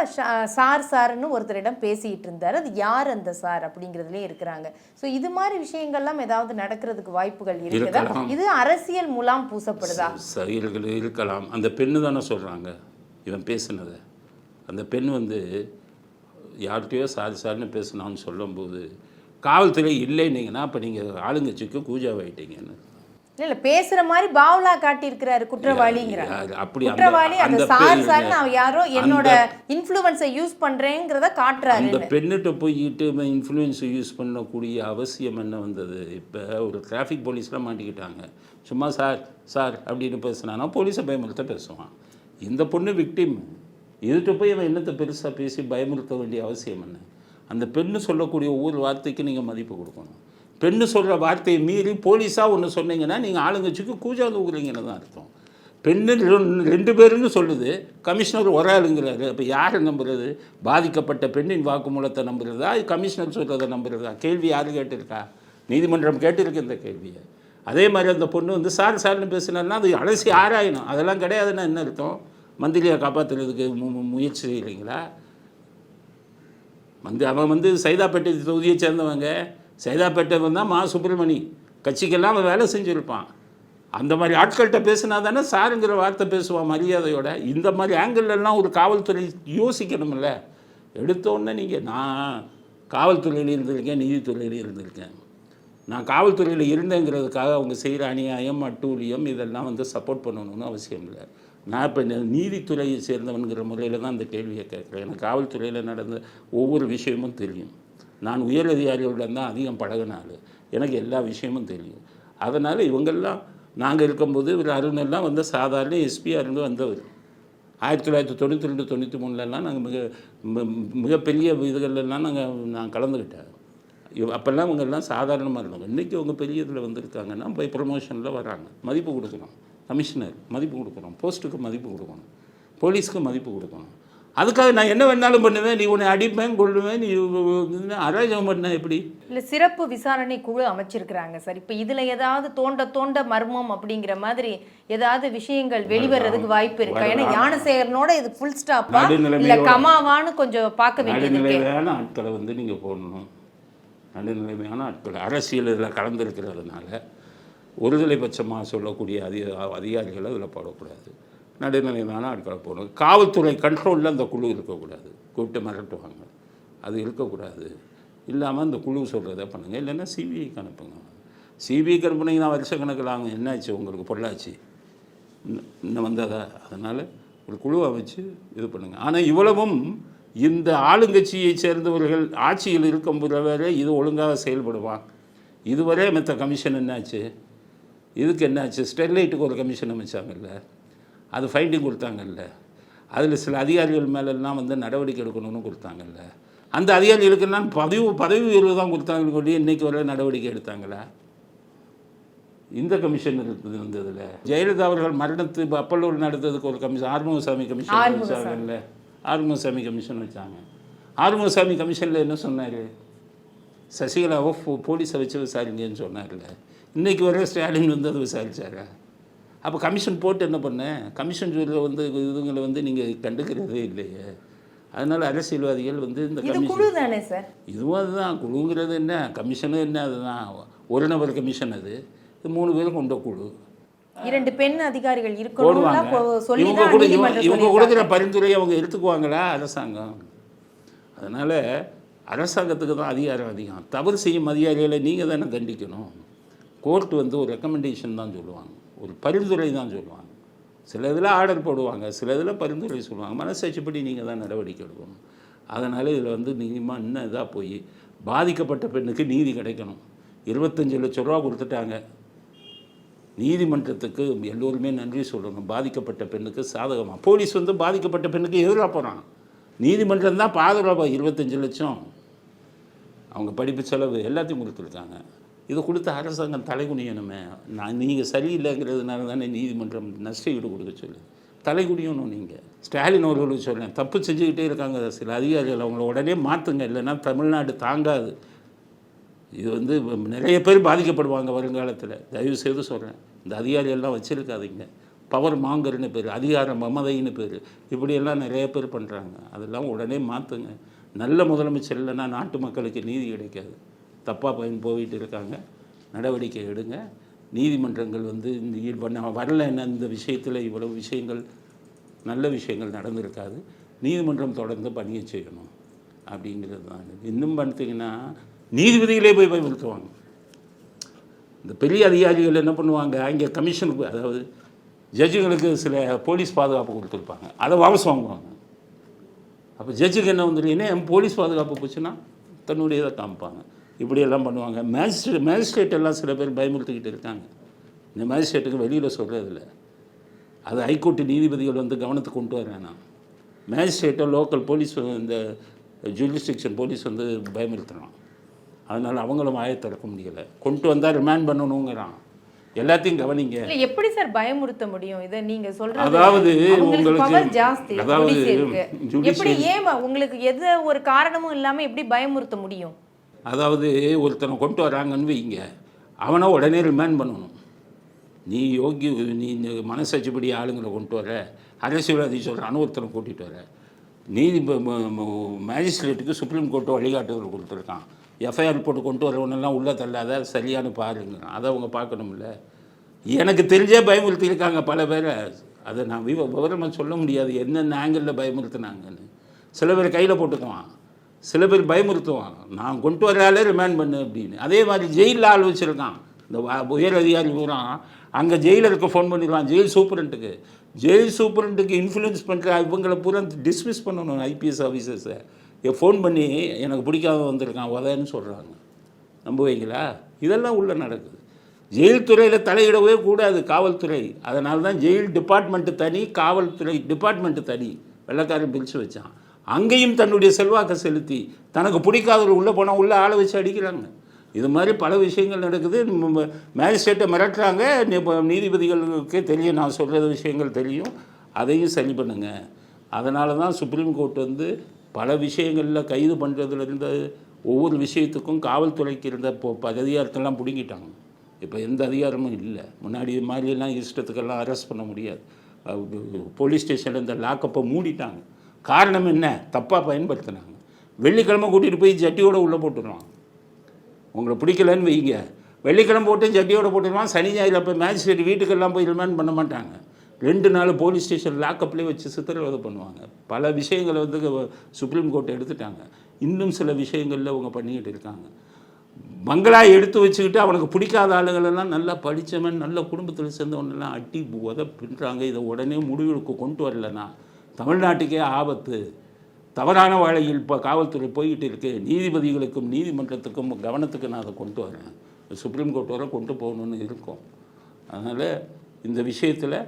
சாருன்னு ஒருத்தரிடம் பேசிகிட்டு இருந்தார். அது யார் அந்த சார் அப்படிங்கிறதுலே இருக்கிறாங்க. ஸோ இது மாதிரி விஷயங்கள்லாம் ஏதாவது நடக்கிறதுக்கு வாய்ப்புகள் இருக்குதா? இது அரசியல் மூலம் பூசப்படுதா? செயல்கள் இருக்கலாம். அந்த பெண்ணு தானே சொல்கிறாங்க இவன் பேசுனதை. அந்த பெண் யார்கிட்டயோ சார்னு பேசினான்னு சொல்லும்போது காவல்துறை இல்லைன்னீங்கன்னா அப்போ நீங்கள் ஆளுங்கட்சிக்கு கூஜாவாயிட்டீங்கன்னு. இல்ல பேசுற மாதிரி பாவலா காட்டியிருக்கிறாரு குற்றவாளிங்கிறார். அப்படி குற்றவாளி அந்த சார் நான் யாரோ என்னோட இன்ஃப்ளூயன்ஸை யூஸ் பண்றேங்கிறத காட்டுறாரு. அந்த பெண்ணிட்ட போயிட்டு இன்ஃப்ளூயன்ஸை யூஸ் பண்ணக்கூடிய அவசியம் என்ன வந்தது? இப்போ ஒரு டிராஃபிக் போலீஸ்லாம் மாட்டிக்கிட்டாங்க. சும்மா சார் சார் அப்படின்னு பேசினானா போலீஸை பயமுறுத்த பேசுவான். இந்த பொண்ணு விக்டிம், இதுகிட்ட போய் அவன் என்னத்தை பெருசாக பேசி பயமுறுத்த வேண்டிய அவசியம் என்ன? அந்த பெண்ணு சொல்லக்கூடிய ஒவ்வொரு வார்த்தைக்கும் நீங்கள் மதிப்பு கொடுக்கணும். பெண்ணு சொல்கிற வார்த்தையை மீறி போலீஸாக ஒன்று சொன்னீங்கன்னா நீங்கள் ஆளுங்கட்சிக்கு கூஜா தூக்குறீங்கன்னு தான் அர்த்தம். பெண்ணு 2 பேருன்னு சொல்லுது, கமிஷனர் ஒரு ஆளுங்கிறாரு. அப்போ யாரை நம்புறது? பாதிக்கப்பட்ட பெண்ணின் வாக்குமூலத்தை நம்புறதா, கமிஷனர் சொல்கிறத நம்புறதா? கேள்வி யார் கேட்டிருக்கா? நீதிமன்றம் கேட்டிருக்கு இந்த கேள்வியை. அதே மாதிரி அந்த பொண்ணு வந்து சார்னு பேசினார்னா அது அலசி ஆராயணும். அதெல்லாம் கிடையாதுன்னா என்ன அர்த்தம்? மந்திரியை காப்பாற்றுறதுக்கு முயற்சி செய்கிறீங்களா? அவன் வந்து சைதாப்பேட்டை தொகுதியை சேர்ந்தவங்க. சைதாப்பேட்டை தான் மா சுப்பிரமணி கட்சிக்கெல்லாம் அவன் வேலை செஞ்சுருப்பான். அந்த மாதிரி ஆட்கள்கிட்ட பேசினா தானே சாருங்கிற வார்த்தை பேசுவான் மரியாதையோட. இந்த மாதிரி ஆங்கிள்லாம் ஒரு காவல்துறை யோசிக்கணும்ல. எடுத்தோடனே நீங்கள் நான் காவல்துறையில் இருந்திருக்கேன், நீதித்துறையில் இருந்திருக்கேன். நான் காவல்துறையில் இருந்தேங்கிறதுக்காக அவங்க செய்கிற அநியாயம் அட்டூழியம் இதெல்லாம் வந்து சப்போர்ட் பண்ணணும்னு அவசியம் இல்லை. நான் இப்போ நீதித்துறையை சேர்ந்தவனுங்கிற முறையில் தான் அந்த கேள்வியை கேட்குறேன். எனக்கு காவல்துறையில் நடந்த ஒவ்வொரு விஷயமும் தெரியும். நான் உயர் அதிகாரிகளுடன் தான் அதிகம் பழகினாள். எனக்கு எல்லா விஷயமும் தெரியும். அதனால் இவங்கெல்லாம் நாங்கள் இருக்கும்போது ஒரு அருணெல்லாம் வந்து சாதாரண எஸ்பியாக இருந்து வந்தவர். 1992-93 நாங்கள் மிகப்பெரிய இதுகளெல்லாம் நான் கலந்துக்கிட்டேன். அப்போல்லாம் இவங்கெல்லாம் சாதாரணமாக இருந்தாங்க. இன்றைக்கி அவங்க பெரிய இதில் வந்திருக்காங்கன்னா போய் ப்ரொமோஷனில் வராங்க. மதிப்பு கொடுக்கணும். கமிஷனர் மதிப்பு கொடுக்கணும், போஸ்ட்டுக்கு மதிப்பு கொடுக்கணும், போலீஸ்க்கு மதிப்பு கொடுக்கணும். அதுக்காக நான் என்ன வேணாலும் பண்ணுவேன், நீ உன்னை அடிப்பேன் கொள்ளுவேன், நீ அராஜகம் பண்ண எப்படி? இல்லை சிறப்பு விசாரணை குழு அமைச்சிருக்கிறாங்க சார். இப்போ இதில் ஏதாவது தோண்ட மர்மம் அப்படிங்கிற மாதிரி ஏதாவது விஷயங்கள் வெளிவரதுக்கு வாய்ப்பு இருக்கா? ஏன்னா ஞானசேகரனோட இது ஃபுல் ஸ்டாப்பா இல்லை கமாவான்னு கொஞ்சம் பார்க்க வேண்டியது. நடுநிலைமையான ஆட்களை வந்து நீங்கள் போடணும். நடுநிலைமையான ஆட்கள் அரசியல் இதில் கலந்துருக்கிறதுனால ஒருதலை பட்சமாக சொல்லக்கூடிய அதிகாரிகளை அதில் போடக்கூடாது. நடுநிலைமையான ஆட்களை போடணும். காவல்துறை கண்ட்ரோலில் அந்த குழு இருக்கக்கூடாது. கூப்பிட்டு மிரட்டுவாங்க, அது இருக்கக்கூடாது. இல்லாமல் அந்த குழு சொல்கிறத பண்ணுங்கள். இல்லைன்னா சிபிஐக்கு அனுப்புங்க. சிபிஐக்கு அனுப்புனீங்கன்னா வருஷக்கணக்கில் ஆகும். என்னாச்சு உங்களுக்கு பொள்ளாச்சி இன்னும் வந்ததா? அதனால் ஒரு குழு அமைச்சு இது பண்ணுங்கள். ஆனால் இவ்வளவும் இந்த ஆளுங்கட்சியை சேர்ந்தவர்கள் ஆட்சியில் இருக்கும்போது வேறு இது ஒழுங்காக செயல்படுவான். இதுவரை மற்ற கமிஷன் என்னாச்சு? இதுக்கு என்னாச்சு? ஸ்டெர்லைட்டுக்கு ஒரு கமிஷன் அமைச்சாங்கல்ல, அது ஃபைண்டிங் கொடுத்தாங்கல்ல, அதில் சில அதிகாரிகள் மேலெல்லாம் வந்து நடவடிக்கை எடுக்கணும்னு கொடுத்தாங்கல்ல. அந்த அதிகாரிகளுக்கெல்லாம் பதவி உயர்வு தான் கொடுத்தாங்க சொல்லி இன்றைக்கி வர நடவடிக்கை எடுத்தாங்களா? இந்த கமிஷன் இருக்குது வந்ததில். ஜெயலலிதா அவர்கள் மரணத்து அப்பல்லூர் நடந்ததுக்கு ஒரு கமிஷன், ஆறுமுகசாமி கமிஷன் வச்சாங்கல்ல. ஆறுமுகசாமி கமிஷன் வச்சாங்க. ஆறுமுகசாமி கமிஷனில் என்ன சொன்னார்? சசிகலாவை போலீஸை வச்சு விசாரிங்கன்னு சொன்னார்ல. இன்றைக்கி வர ஸ்டாலின் வந்து அதை விசாரித்தாரா? அப்போ கமிஷன் போட்டு என்ன பண்ணேன்? கமிஷன் வந்து இதுங்களை வந்து நீங்கள் கண்டுக்கிறதே இல்லையே. அதனால் அரசியல்வாதிகள் வந்து இந்த கமிஷன் தானே சார், இதுவும் அதுதான் குழுங்கிறது. என்ன கமிஷனும் என்ன? அதுதான் ஒரு நபர் கமிஷன். அது 3 பேரும் கொண்ட குழு. 2 பெண் அதிகாரிகள் போடுவாங்க. இவங்க கொடுக்குற பரிந்துரையை அவங்க எடுத்துக்குவாங்களா அரசாங்கம்? அதனால் அரசாங்கத்துக்கு தான் அதிகாரம் அதிகம். தவறு செய்யும் அதிகாரிகளை நீங்கள் தானே தண்டிக்கணும். கோர்ட்டு வந்து ஒரு ரெக்கமெண்டேஷன் தான் சொல்லுவாங்க, ஒரு பரிந்துரை தான் சொல்லுவாங்க. சில இதில் ஆர்டர் போடுவாங்க, சில இதில் பரிந்துரை சொல்லுவாங்க. மனசாட்சிப்படி நீங்கள் தான் நடவடிக்கை எடுக்கணும். அதனால் இதில் வந்து நீதிமாக இன்னும் இதாக போய் பாதிக்கப்பட்ட பெண்ணுக்கு நீதி கிடைக்கணும். 25 லட்சம் ரூபா கொடுத்துட்டாங்க. நீதிமன்றத்துக்கு எல்லோருமே நன்றி சொல்லணும். பாதிக்கப்பட்ட பெண்ணுக்கு சாதகமாக போலீஸ் வந்து பாதிக்கப்பட்ட பெண்ணுக்கு எதிராக போகிறான். நீதிமன்றம் தான் பாதுகாப்பாக 25 லட்சம் அவங்க படிப்பு செலவு எல்லாத்தையும் கொடுத்துருக்காங்க. இதை கொடுத்த அரசாங்கம் தலைகுனியணுமே. நீங்கள் சரியில்லைங்கிறதுனால தானே நீதிமன்றம் நஷ்ட ஈடு கொடுக்க சொல்லு. தலைகுனியணும். நீங்கள் ஸ்டாலின் அவர்களுக்கு சொல்கிறேன், தப்பு செஞ்சுக்கிட்டே இருக்காங்க சில அதிகாரிகள், அவங்கள உடனே மாற்றுங்க. இல்லைன்னா தமிழ்நாடு தாங்காது. இது வந்து நிறைய பேர் பாதிக்கப்படுவாங்க வருங்காலத்தில். தயவு செய்து சொல்கிறேன், இந்த அதிகாரியெல்லாம் வச்சுருக்காதீங்க. பவர் மாங்கர்னு பேர், அதிகார மமதைன்னு பேர், இப்படியெல்லாம் நிறைய பேர் பண்ணுறாங்க. அதெல்லாம் உடனே மாற்றுங்க. நல்ல முதலமைச்சர் இல்லைன்னா நாட்டு மக்களுக்கு நீதி கிடைக்காது. தப்பாக போயிட்டு இருக்காங்க, நடவடிக்கை எடுங்க. நீதிமன்றங்கள் வந்து வரல என்ன இந்த விஷயத்தில் இவ்வளவு விஷயங்கள் நல்ல விஷயங்கள் நடந்திருக்காது. நீதிமன்றம் தொடர்ந்து பணியை செய்யணும். அப்படிங்கிறது தான். இன்னும் பார்த்தீங்கன்னா நீதிபதிகளே போய் பயமுறுத்துவாங்க. இந்த பெரிய அதிகாரிகள் என்ன பண்ணுவாங்க, அங்கே கமிஷனுக்கு, அதாவது ஜட்ஜுங்களுக்கு சில போலீஸ் பாதுகாப்பு கொடுத்துருப்பாங்க, அதை வாபஸ் வாங்குவாங்க. அப்போ ஜட்ஜுக்கு என்ன வந்துருக்குன்னா, போலீஸ் பாதுகாப்பு போச்சுன்னா தன்னுடைய இதை காமிப்பாங்க. இப்படியெல்லாம் பண்ணுவாங்க. மேஜிஸ்ட்ரேட் எல்லாம் சில பேர் பயமுறுத்திக்கிட்டு இருக்காங்க. இந்த மேஜிஸ்ட்ரேட்டுக்கு வெளியில் சொல்கிறதில்ல, அது ஹைகோர்ட்டு நீதிபதிகள் வந்து கவனத்துக்கு கொண்டு வரேன். மேஜிஸ்ட்ரேட்டை லோக்கல் போலீஸ், இந்த ஜூரிஸ்டிக்ஷன் போலீஸ் வந்து பயமுறுத்துறான். அதனால் அவங்களும் வாயை திறக்க முடியலை. கொண்டு வந்தால் ரிமாண்ட் பண்ணணுங்கிறான். எல்லாத்தையும் கவனிங்க. எப்படி சார் பயமுறுத்த முடியும் இதை நீங்க சொல்றது? அதாவது உங்களுக்கு ஜாஸ்தி, அதாவது எப்படி ஏன் உங்களுக்கு எது ஒரு காரணமும் இல்லாம எப்படி பயமுறுத்த முடியும்? அதாவது ஒருத்தனை கொண்டு வராங்கன்னு வைங்க, அவனை உடனே ரிமாண்ட் பண்ணணும். நீ நீ இந்த மனசாட்சிப்படி ஆளுங்களை கொண்டு வர, அரசியல்வாதி சொல்கிறான்னு ஒருத்தனை கூட்டிகிட்டு வர, நீதி மேஜிஸ்ட்ரேட்டுக்கு சுப்ரீம் கோர்ட்டு வழிகாட்டுதல் கொடுத்துருக்கான். எஃப்ஐஆர் போட்டு கொண்டு வரவனெல்லாம் உள்ளே தள்ளாத, சரியான பாருங்கிறான். அதை அவங்க பார்க்கணும்ல. எனக்கு தெரிஞ்சே பயமுறுத்தியிருக்காங்க பல பேரை. அதை நான் விவரமாக சொல்ல முடியாது என்னென்ன ஆங்கிளில் பயமுறுத்தினாங்கன்னு. சில பேர் கையில் போட்டுக்குவான், சில பேர் பயமுறுத்துவான், நான் கொண்டு வராலே ரிமாண்ட் பண்ணு அப்படின்னு. அதே மாதிரி ஜெயிலில் ஆள் வச்சுருக்கான். இந்த உயர் அதிகாரி பூரா அங்கே ஜெயிலருக்கு ஃபோன் பண்ணிடுவான், ஜெயில் சூப்பரண்ட்டுக்கு. ஜெயில் சூப்பரண்ட்டுக்கு இன்ஃப்ளூயன்ஸ் பண்ணுற இவங்களை பூரா டிஸ்மிஸ் பண்ணணும். ஐபிஎஸ் ஆஃபீஸர்ஸை ஃபோன் பண்ணி எனக்கு பிடிக்காத வந்திருக்கான் உதன்னு சொல்கிறாங்க. நம்புவீங்களா? இதெல்லாம் உள்ளே நடக்குது. ஜெயில் துறையில் தலையிடவே கூடாது காவல்துறை. அதனால தான் ஜெயில் டிபார்ட்மெண்ட்டு தனி, காவல்துறை டிபார்ட்மெண்ட்டு தனி, வெள்ளைக்காரன் பிரித்து வச்சான். அங்கேயும் தன்னுடைய செல்வாக்கை செலுத்தி தனக்கு பிடிக்காதவர் உள்ளே போனால் உள்ளே ஆளை வச்சு அடிக்கிறாங்க. இது மாதிரி பல விஷயங்கள் நடக்குது. மேஜிஸ்ட்ரேட்டை மிரட்டுறாங்க. இப்போ நீதிபதிகளுக்கே தெரியும், நான் சொல்கிற விஷயங்கள் தெரியும். அதையும் சரி பண்ணுங்க. அதனால தான் சுப்ரீம் கோர்ட் வந்து பல விஷயங்களில் கைது பண்ணுறதுலேருந்து ஒவ்வொரு விஷயத்துக்கும் காவல்துறைக்கு இருந்த அதிகாரத்தெல்லாம் பிடுங்கிட்டாங்க. இப்போ எந்த அதிகாரமும் இல்லை. முன்னாடி மாதிரியெல்லாம் இஷ்டத்துக்கெல்லாம் அரெஸ்ட் பண்ண முடியாது. போலீஸ் ஸ்டேஷனில் இந்த லாக்கப்பை மூடிட்டாங்க. காரணம் என்ன? தப்பாக பயன்படுத்தினாங்க. வெள்ளிக்கிழமை கூட்டிகிட்டு போய் ஜட்டியோடு உள்ளே போட்டுருவான். உங்களை பிடிக்கலன்னு வைங்க, வெள்ளிக்கிழமை போட்டு ஜட்டியோடு போட்டுருவான். சனி ஞாயிறு அப்போ மேஜிஸ்ட்ரேட் வீட்டுக்கெல்லாம் போய் ரிமாண்ட் பண்ண மாட்டாங்க. 2 நாள் போலீஸ் ஸ்டேஷன் லாக்கப்லேயே வச்சு சித்திரவதை பண்ணுவாங்க. பல விஷயங்களை வந்து சுப்ரீம் கோர்ட் எடுத்துட்டாங்க. இன்னும் சில விஷயங்களில் அவங்க பண்ணிக்கிட்டு இருக்காங்க. பங்களா எடுத்து வச்சுக்கிட்டு அவனுக்கு பிடிக்காத ஆளுகளெல்லாம் நல்லா படித்தவன், நல்ல குடும்பத்தில் சேர்ந்தவனெல்லாம் அட்டி பின்னுறாங்க. இதை உடனே முடிவுக்கு கொண்டு வரலன்னா தமிழ்நாட்டுக்கே ஆபத்து. தவறான வாழையில் இப்போ காவல்துறை போய்கிட்டு இருக்குது. நீதிபதிகளுக்கும் நீதிமன்றத்துக்கும் கவனத்துக்கு நான் அதை கொண்டு வரேன். சுப்ரீம் கோர்ட் வரை கொண்டு போகணுன்னு இருக்கும். அதனால் இந்த விஷயத்தில்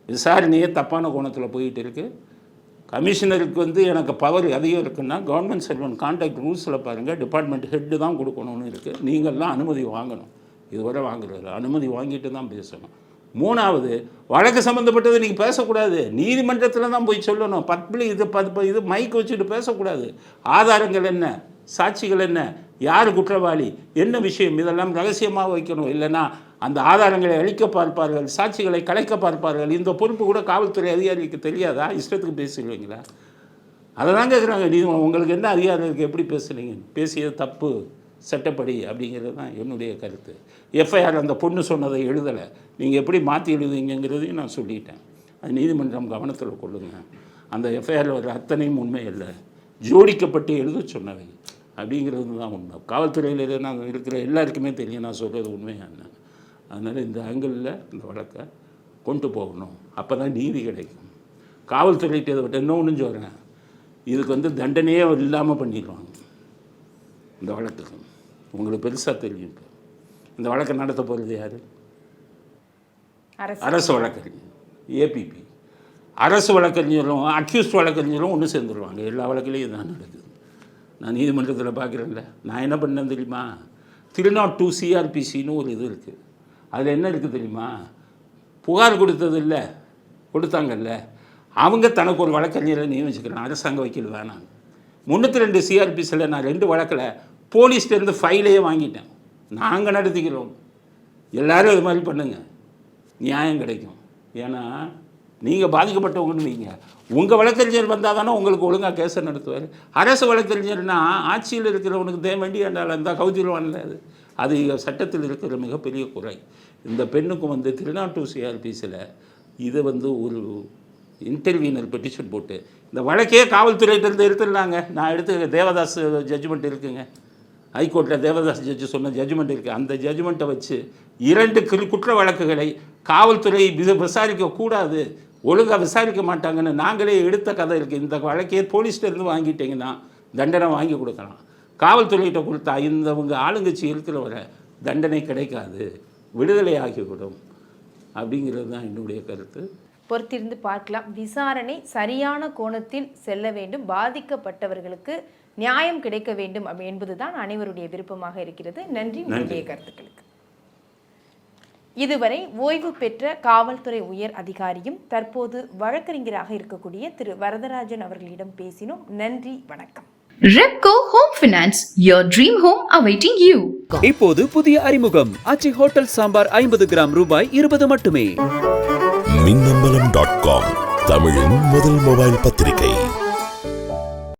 விசாரணையே தப்பான கோணத்தில் போயிட்டு இருக்குது. கமிஷனருக்கு வந்து எனக்கு பவர் அதிகம் இருக்குன்னா கவர்மெண்ட் சர்வெண்ட் கான்ட்ராக்ட் ரூல்ஸில் பாருங்கள், டிபார்ட்மெண்ட் ஹெட்டு தான் கொடுக்கணும்னு இருக்குது. நீங்கள்லாம் அனுமதி வாங்கணும். இதுவரை வாங்குறது அனுமதி வாங்கிட்டு தான் பேசணும். 3வது, வழக்கு சம்மந்தப்பட்டது நீங்கள் பேசக்கூடாது. நீதிமன்றத்தில் தான் போய் சொல்லணும். இது மைக் வச்சுட்டு பேசக்கூடாது. ஆதாரங்கள் என்ன, சாட்சிகள் என்ன, யார் குற்றவாளி, என்ன விஷயம், இதெல்லாம் ரகசியமாக வைக்கணும். இல்லைன்னா அந்த ஆதாரங்களை அழிக்க பார்ப்பார்கள், சாட்சிகளை கலைக்க பார்ப்பார்கள். இந்த பொறுப்பு கூட காவல்துறை அதிகாரிக்கு தெரியாதா? இஷ்டத்துக்கு பேசுவீங்களா? அதை தான் கேட்குறாங்க. நீ உங்களுக்கு என்ன அதிகாரம் இருக்குது, எப்படி பேசுனீங்க, பேசியது தப்பு சட்டப்படி அப்படிங்கிறது தான் என்னுடைய கருத்து. எஃப்ஐஆர் அந்த பொண்ணு சொன்னதை எழுதலை, நீங்கள் எப்படி மாற்றி எழுதுவீங்கிறதையும் நான் சொல்லிட்டேன். அது நீதிமன்றம் கவனத்தில் கொள்ளுங்க. அந்த எஃப்ஐஆரில் வர அத்தனையும் உண்மை இல்லை, ஜோடிக்கப்பட்டு எழுத சொன்னவை அப்படிங்கிறது தான் உண்மை. காவல்துறையில் நாங்கள் இருக்கிற எல்லாருக்குமே தெரியும் நான் சொல்கிறது உண்மையான. அதனால் இந்த ஆங்கிளில் இந்த வழக்கை கொண்டு போகணும். அப்போ தான் நீதி கிடைக்கும். காவல்துறையிட்ட இதை விட்டு இன்னொன்று சொல்கிறேன், இதுக்கு வந்து தண்டனையே இல்லாமல் பண்ணிடுவாங்க இந்த வழக்குக்கு. உங்களுக்கு பெருசாக தெரியும். இப்போ இந்த வழக்கை நடத்த போகிறது யார்? அரசு வழக்கறிஞர், ஏபிபி. அரசு வழக்கறிஞரும் அக்யூஸ்ட் வழக்கறிஞரும் ஒன்று சேர்ந்துருவாங்க. எல்லா வழக்கிலையும் இதுதான் நடக்குது. நான் நீதிமன்றத்தில் பார்க்குறேன்ல, நான் என்ன பண்ணேன் தெரியுமா? 302 CRPCன்னு ஒரு இது இருக்குது. அதில் என்ன இருக்குது தெரியுமா? புகார் கொடுத்தது இல்லை, கொடுத்தாங்கல்ல, அவங்க தனக்கு ஒரு வழக்கறிஞரை நியமிச்சுக்கிறான். அரசாங்க வக்கீல் வேணாம். 302 CRPCயில் நான் 2 வழக்கில் போலீஸ்லேருந்து ஃபைலையே வாங்கிட்டேன். நாங்கள் நடத்திக்கிறோம். எல்லோரும் இது மாதிரி பண்ணுங்கள், நியாயம் கிடைக்கும். ஏன்னா நீங்கள் பாதிக்கப்பட்டவங்கன்னு வைங்க, உங்கள் வழக்கறிஞர் வந்தால் தானே உங்களுக்கு ஒழுங்காக கேஸை நடத்துவார். அரசு வழக்கறிஞர்னா ஆட்சியில் இருக்கிறவனுக்கு வேண்டி என்றால் இருந்தால் கவுத்திடுவான்ல. அது சட்டத்தில் இருக்கிற மிகப்பெரிய குறை. இந்த பெண்ணுக்கும் வந்து 302 CRPCயில் இதை வந்து ஒரு இன்டர்வியூனர் பெட்டிஷன் போட்டு இந்த வழக்கே காவல்துறையிலிருந்து எடுத்துடலாங்க. நான் எடுத்து தேவதாஸ் ஜட்ஜ்மெண்ட் இருக்குங்க, ஹைகோர்ட்டில் தேவதாஸ் ஜட்ஜு சொன்ன ஜட்ஜ்மெண்ட் இருக்குது. அந்த ஜட்ஜ்மெண்ட்டை வச்சு 2 குற்ற வழக்குகளை காவல்துறை விசாரிக்கக்கூடாது, ஒழுங்காக விசாரிக்க மாட்டாங்கன்னு நாங்களே எடுத்த கதை இருக்குது. இந்த வழக்கே போலீஸ்லேருந்து வாங்கிட்டீங்கன்னா தண்டனை வாங்கி கொடுக்கலாம். காவல்துறையிட்ட கொடுத்தா இந்தவங்க ஆளுங்கட்சி இருக்கிற வரை தண்டனை கிடைக்காது, விடுதலை ஆகிவிடும் அப்படிங்கிறது தான் என்னுடைய கருத்து. பொறுத்திருந்து பார்க்கலாம். விசாரணை சரியான கோணத்தில் செல்ல வேண்டும், பாதிக்கப்பட்டவர்களுக்கு நியாயம் கிடைக்க வேண்டும் என்பதுதான் அனைவருடைய விருப்பமாக இருக்கிறது. நன்றி உங்களுடைய கருத்துக்களுக்கு. இதுவரை ஓய்வு பெற்ற காவல்துறை உயர் அதிகாரியும் தற்போது வழக்கறிஞராக இருக்கக்கூடிய திரு வரதராஜன் அவர்களிடம் பேசினோம். நன்றி, வணக்கம். Repco Home Finance, your dream home awaiting you. இப்போது புதிய அறிமுகம் ஆச்சி ஹோட்டல் சாம்பார் 50 கிராம் ரூபாய் 20 மட்டுமே. மின்னம்பலம்.com, தமிழின் முதல் மொபைல் பத்திரிகை.